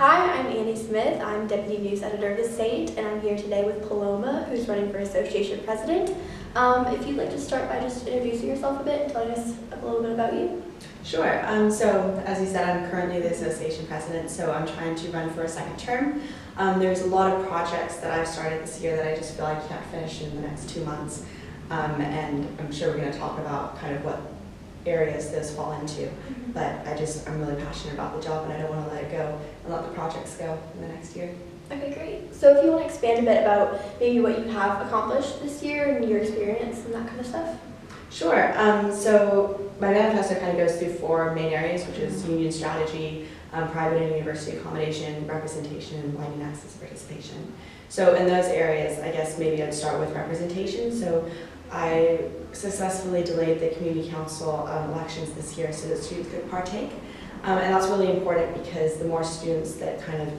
Hi, I'm Annie Smith. I'm Deputy News Editor of The Saint, and I'm here today with Paloma, who's running for Association President. If you'd like to start by just introducing yourself a bit and telling us a little bit about you. Sure. So as you said, I'm currently the Association President, so I'm trying to run for a second term. There's a lot of projects that I've started this year that I just feel I can't finish in the next 2 months, and I'm sure we're going to talk about kind of what areas those fall into. But I'm really passionate about the job, and I don't want to let it go and let the projects go in the next year. Okay, great. So if you want to expand a bit about maybe what you have accomplished this year and your experience and that kind of stuff. Sure. So my manifesto kind of goes through 4 main areas, which is union strategy, private and university accommodation, representation, and widening access participation. So in those areas, I guess maybe I'd start with representation. So I successfully delayed the community council elections this year so that students could partake. And that's really important because the more students that kind of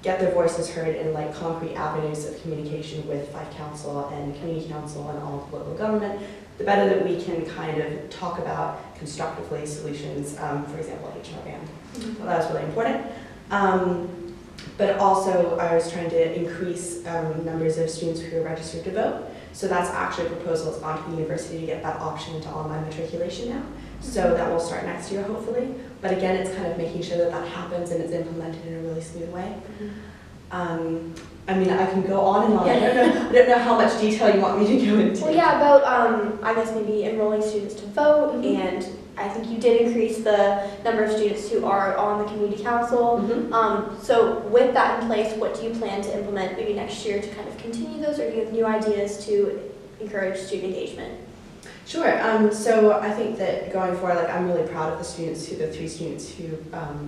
get their voices heard in like concrete avenues of communication with Fife Council and Community Council and all of local government, the better that we can kind of talk about constructively solutions, for example, HMO ban. So that was really important. But also I was trying to increase numbers of students who are registered to vote. So that's actually proposals onto the university to get that option into online matriculation now. So that will start next year, hopefully. But again, it's kind of making sure that that happens and it's implemented in a really smooth way. I mean, I can go on and on. Yeah. I don't know how much detail you want me to go into. Well, yeah, about, I guess maybe enrolling students to vote, and I think you did increase the number of students who are on the community council. So with that in place, what do you plan to implement maybe next year to kind of continue those, or do you have new ideas to encourage student engagement? Sure. So I think that going forward, like I'm really proud of the 3 students who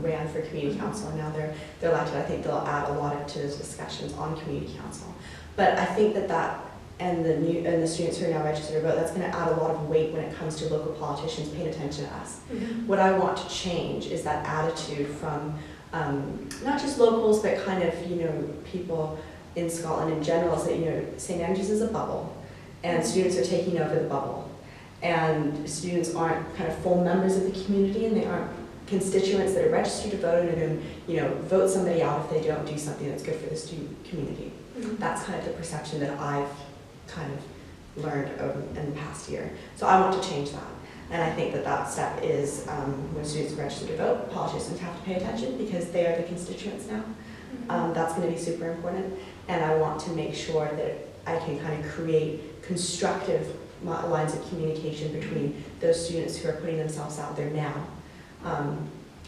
ran for community council, and now they're elected. I think they'll add a lot to those discussions on community council. But I think that and the students who are now registered to vote, that's going to add a lot of weight when it comes to local politicians paying attention to us. What I want to change is that attitude from not just locals, but kind of people in Scotland in general. Is that St. Andrews is a bubble, and students are taking over the bubble. And students aren't kind of full members of the community, and they aren't constituents that are registered to vote and are going to vote somebody out if they don't do something that's good for the student community. That's kind of the perception that I've kind of learned in the past year. So I want to change that. And I think that step is when students are registered to vote, politicians have to pay attention because they are the constituents now. That's going to be super important. And I want to make sure that I can kind of create constructive lines of communication between those students who are putting themselves out there now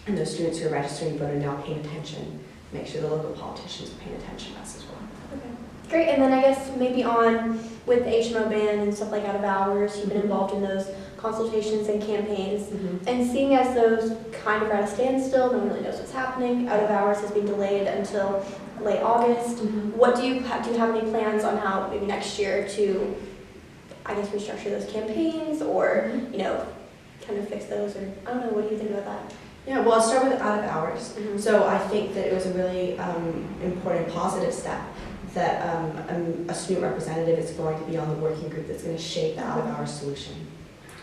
and those students who are registering to vote and now paying attention. Make sure the local politicians are paying attention to us as well. Okay. Great, and then I guess maybe on with the HMO ban and stuff like out of hours, you've been involved in those consultations and campaigns, and seeing as those kind of are at a standstill, no one really knows what's happening, out of hours has been delayed until late August. What do you have any plans on how maybe next year to, I guess, restructure those campaigns or, kind of fix those, or I don't know, what do you think about that? Yeah, well, I'll start with out of hours. So I think that it was a really important positive step that a student representative is going to be on the working group that's going to shape the out of hours solution.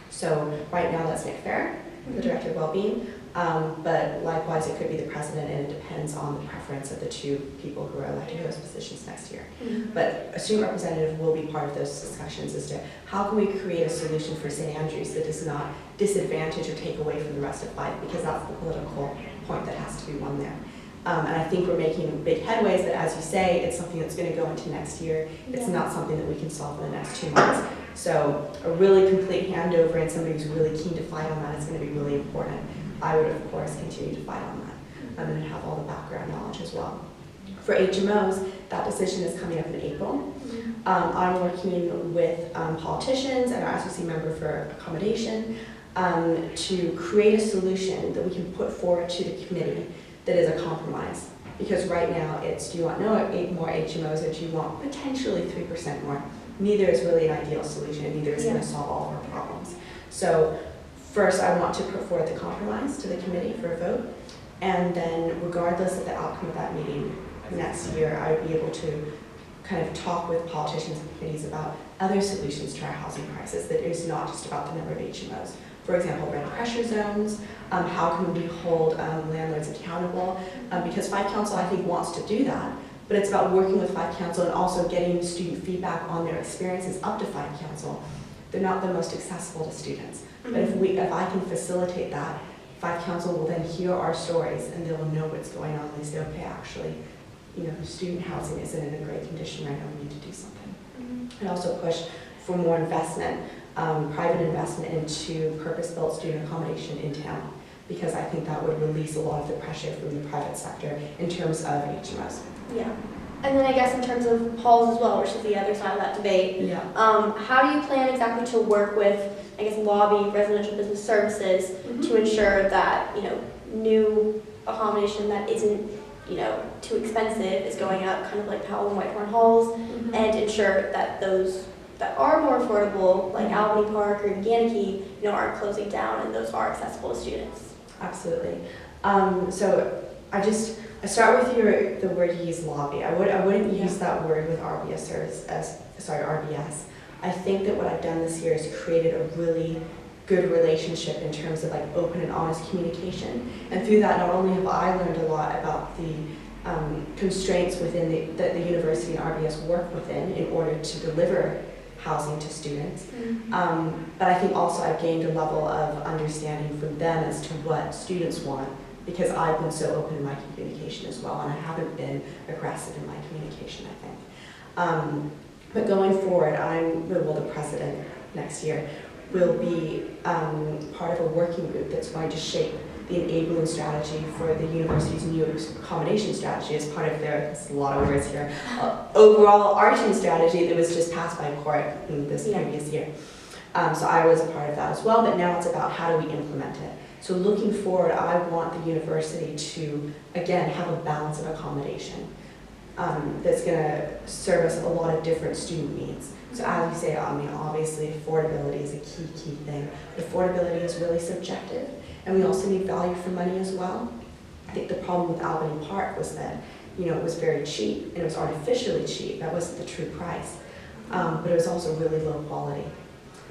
So right now that's Nick Fair, the Director of Wellbeing, but likewise it could be the President, and it depends on the preference of the 2 people who are elected to those positions next year. But a student representative will be part of those discussions as to how can we create a solution for St. Andrews that does not disadvantage or take away from the rest of Fife, because that's the political point that has to be won there. And I think we're making big headways that, as you say, it's something that's going to go into next year. It's not something that we can solve in the next 2 months. So a really complete handover and somebody who's really keen to fight on that is going to be really important. I would, of course, continue to fight on that and have all the background knowledge as well. For HMOs, that decision is coming up in April. I'm working with politicians and our SOC member for accommodation to create a solution that we can put forward to the committee that is a compromise. Because right now it's, do you want more HMOs, or do you want potentially 3% more? Neither is really an ideal solution, and neither is going to solve all of our problems. So first I want to put forward the compromise to the committee for a vote, and then regardless of the outcome of that meeting next year, I would be able to kind of talk with politicians and committees about other solutions to our housing crisis that is not just about the number of HMOs. For example, rent pressure zones, How can we hold landlords accountable? Because Five Council, I think, wants to do that, but it's about working with Five Council and also getting student feedback on their experiences up to Five Council. They're not the most accessible to students, but if I can facilitate that, Five Council will then hear our stories and they will know what's going on. They say, okay, actually, student housing isn't in a great condition right now, we need to do something. And also push for more investment, private investment into purpose-built student accommodation in town, because I think that would release a lot of the pressure from the private sector in terms of HMOs. Yeah. And then I guess in terms of halls as well, which is the other side of that debate, Yeah. How do you plan exactly to work with, I guess, lobby residential business services to ensure that, new accommodation that isn't, too expensive is going up, kind of like Powell and Whitehorn halls, and ensure that those that are more affordable, like Albany Park or Gannicky, aren't closing down and those are accessible to students? Absolutely. So I start with the word you use, lobby. I wouldn't use that word with RBS RBS. I think that what I've done this year is created a really good relationship in terms of open and honest communication. And through that, not only have I learned a lot about the constraints within the university and RBS work within in order to deliver housing to students, but I think also I've gained a level of understanding from them as to what students want, because I've been so open in my communication as well, and I haven't been aggressive in my communication, I think. But going forward, the president next year will be part of a working group that's going to shape the enabling strategy for the university's new accommodation strategy as part of there's a lot of words here, overall arching strategy that was just passed by court in this previous year. So I was a part of that as well, but now it's about how do we implement it. So looking forward, I want the university to, again, have a balance of accommodation that's going to service a lot of different student needs. So as you say, obviously affordability is a key thing. Affordability is really subjective, and we also need value for money as well. I think the problem with Albany Park was that, it was very cheap, and it was artificially cheap. That wasn't the true price, but it was also really low quality.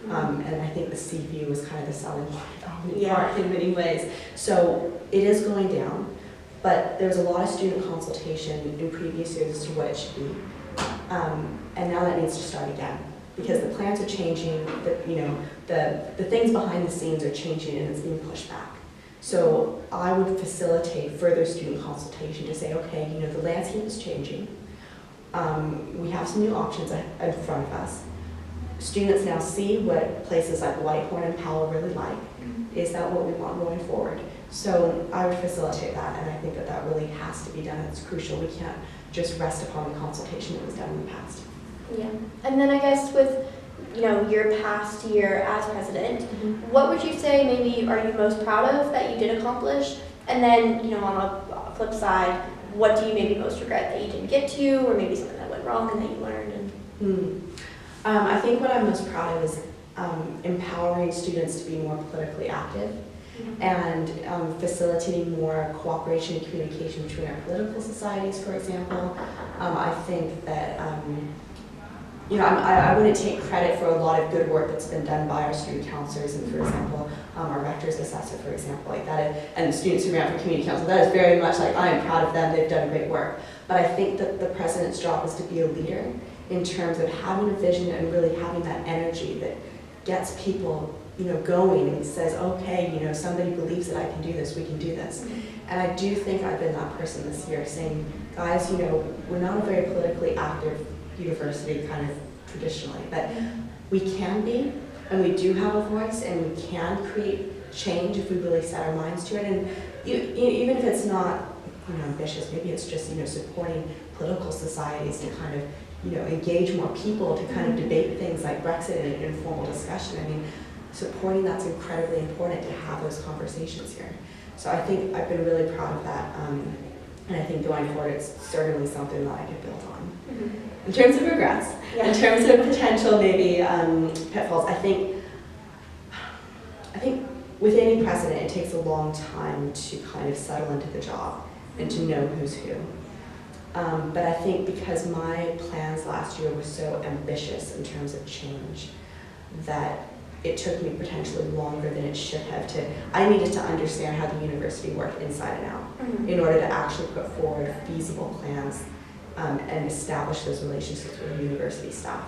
And I think the sea view was kind of the selling point of Albany Park in many ways. So it is going down, but there was a lot of student consultation in previous years as to what it should be. And now that needs to start again, because the plans are changing, the things behind the scenes are changing and it's being pushed back. So I would facilitate further student consultation to say, okay, the landscape is changing. We have some new options in front of us. Students now see what places like Whitehorn and Powell really like. Is that what we want going forward? So I would facilitate that, and I think that really has to be done. It's crucial. We can't just rest upon the consultation that was done in the past. Yeah, and then I guess with your past year as president, what would you say maybe are you most proud of that you did accomplish? And then on a flip side, what do you maybe most regret that you didn't get to, or maybe something that went wrong and that you learned? I think what I'm most proud of is empowering students to be more politically active and facilitating more cooperation and communication between our political societies, for example. I think that, I wouldn't take credit for a lot of good work that's been done by our student counselors and, for example, our rector's assessor, for example, like that, and the students who ran for community council. That is very much I am proud of them, they've done great work. But I think that the president's job is to be a leader in terms of having a vision and really having that energy that gets people going and says, okay, somebody believes that I can do this, we can do this. And I do think I've been that person this year saying, guys, we're not a very politically active university kind of traditionally, but we can be, and we do have a voice, and we can create change if we really set our minds to it. And even if it's not ambitious, maybe it's just supporting political societies to kind of engage more people to kind of debate things like Brexit in an informal discussion. I mean, supporting that's incredibly important to have those conversations here. So I think I've been really proud of that, and I think going forward it's certainly something that I could build on. In terms of regrets, in terms of potential maybe pitfalls, I think with any president it takes a long time to kind of settle into the job and to know who's who. But I think because my plans last year were so ambitious in terms of change, that it took me potentially longer than it should have I needed to understand how the university worked inside and out in order to actually put forward feasible plans and establish those relationships with the university staff,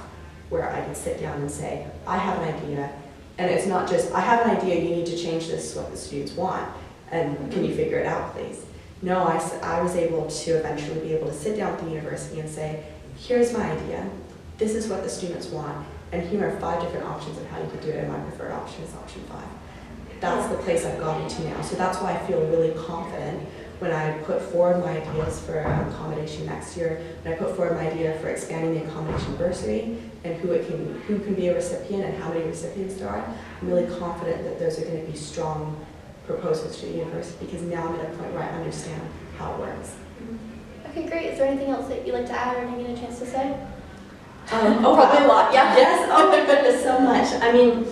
where I could sit down and say, I have an idea, and it's not just, I have an idea, you need to change this to what the students want, and can you figure it out, please? No, I was able to eventually be able to sit down with the university and say, here's my idea, this is what the students want, and here are 5 different options of how you could do it, and my preferred option is option 5. That's the place I've gotten to now. So that's why I feel really confident when I put forward my ideas for accommodation next year, when I put forward my idea for expanding the accommodation bursary, and who can be a recipient and how many recipients there are. I'm really confident that those are going to be strong proposals to the university, because now I'm at a point where I understand how it works. Okay, great. Is there anything else that you'd like to add or didn't get a chance to say? Probably a lot, yeah. Yes, oh my goodness, so much. I mean,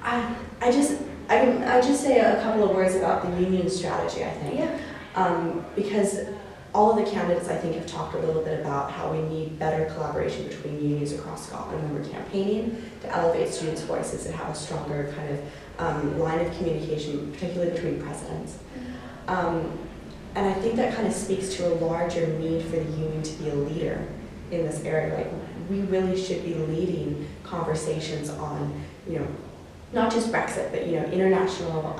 I just say a couple of words about the union strategy, I think. Yeah. Because all of the candidates, I think, have talked a little bit about how we need better collaboration between unions across Scotland when we're campaigning to elevate students' voices and have a stronger kind of line of communication, particularly between presidents. And I think that kind of speaks to a larger need for the union to be a leader in this area. Like, we really should be leading conversations on, not just Brexit, but international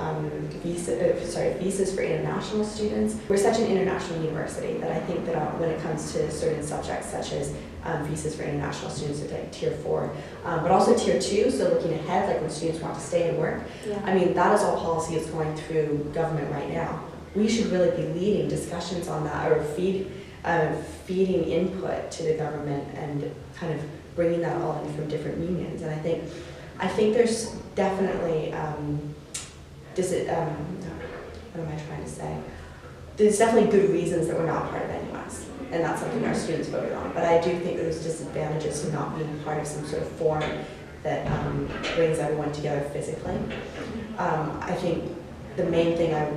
visas for international students. We're such an international university that I think that when it comes to certain subjects such as visas for international students at like Tier 4, but also Tier 2, so looking ahead, like when students want to stay and work. Yeah. I mean, that is all policy that's going through government right now. We should really be leading discussions on that, or feeding input to the government and kind of bringing that all in from different unions. And I think there's definitely, what am I trying to say? There's definitely good reasons that we're not part of NUS, and that's something our students voted on. But I do think there's disadvantages to not being part of some sort of forum that brings everyone together physically. I think the main thing I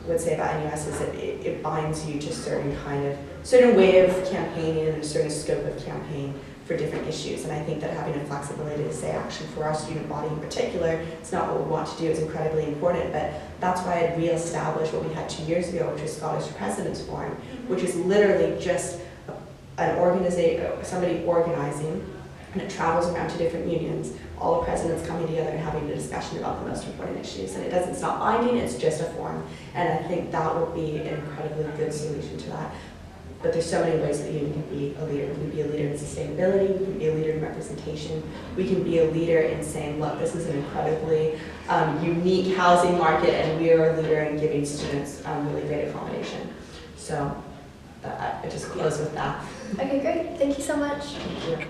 would say about NUS is that it binds you to certain way of campaigning and a certain scope of campaign for different issues. And I think that having a flexibility to say, actually, for our student body in particular, it's not what we want to do, is incredibly important. But that's why I'd re-established what we had 2 years ago, which was Scottish President's Forum, which is literally just somebody organizing, and it travels around to different unions, all the presidents coming together and having a discussion about the most important issues. And it's not binding, it's just a forum. And I think that would be an incredibly good solution to that. But there's so many ways that you can be a leader. We can be a leader in sustainability, we can be a leader in representation, we can be a leader in saying, look, this is an incredibly unique housing market, and we are a leader in giving students really great accommodation. So I just close with that. Okay, great. Thank you so much. Thank you.